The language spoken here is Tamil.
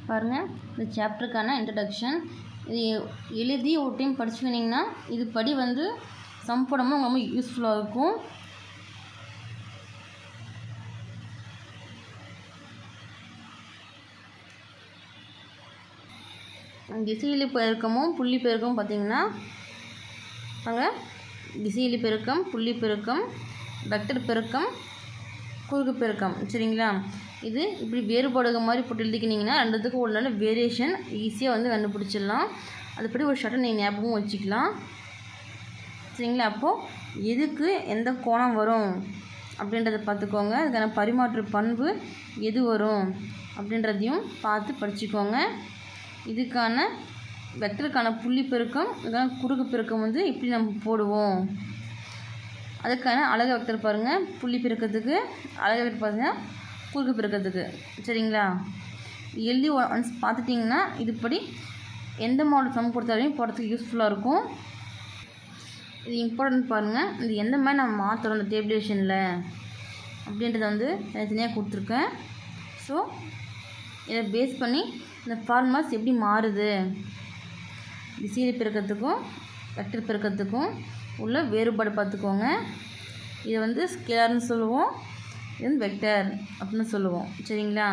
பாருங்கள், இந்த சாப்டருக்கான இன்ட்ரடக்ஷன். இது எழுதி ஒரு டைம் படிச்சுக்கிட்டிங்கன்னா இது படி வந்து சம் போடாமல் ரொம்ப யூஸ்ஃபுல்லாக இருக்கும். திசையிலி பெருக்கமும் புள்ளி பெருக்கமும் பார்த்திங்கன்னா அங்கே திசையிலி பெருக்கம், புள்ளி பெருக்கம், வெக்டர் பெருக்கம், குறுக்கு பெருக்கம். சரிங்களா? இது இப்படி வேறுபாடுக மாதிரி போட்டு எழுதிக்கிட்டிங்கன்னா ரெண்டுத்துக்கும் ஒரு நல்ல வேரியேஷன் ஈஸியாக வந்து கண்டுபிடிச்சிடலாம். அதுபடி ஒரு ஷார்ட்டை நீங்கள் ஞாபகம் வச்சுக்கலாம். சரிங்களா? அப்போது எதுக்கு எந்த கோணம் வரும் அப்படின்றத பார்த்துக்கோங்க. அதுக்கான பரிமாற்று பண்பு எது வரும் அப்படின்றதையும் பார்த்து படிச்சுக்கோங்க. இதுக்கான வெக்டருக்கான புள்ளி பெருக்கம், இதுக்கான குறுக்கு பெருக்கம் வந்து இப்படி நம்ம போடுவோம். அதுக்கான அலகு வெக்டர் பாருங்கள், புள்ளி பெருக்கத்துக்கு, அலகு வெக்டர் பாருங்கள் குறுக்கு பெருக்கத்துக்கு. சரிங்களா? எழுதி ஒன்ஸ் பார்த்துட்டிங்கன்னா இதுபடி எந்த மாடல் சம் கொடுத்தாலையும் போடுறதுக்கு யூஸ்ஃபுல்லாக இருக்கும். இது இம்பார்ட்டன்ட் பாருங்கள். இது எந்த மாதிரி நம்ம மாற்றுறோம் இந்த டேபிளேஷனில் அப்படின்றத வந்து தனித்தனியாக கொடுத்துருக்கேன். ஸோ இதை பேஸ் பண்ணி இந்த ஃபார்முலாஸ் எப்படி மாறுது, திசையிலி பெருக்கத்துக்கும் வெக்டர் பெருக்கத்துக்கும் உள்ள வேறுபாடு பார்த்துக்கோங்க. இதை வந்து ஸ்கேலர்னு சொல்லுவோம், இது வந்து வெக்டர் அப்படின்னு சொல்லுவோம். சரிங்களா?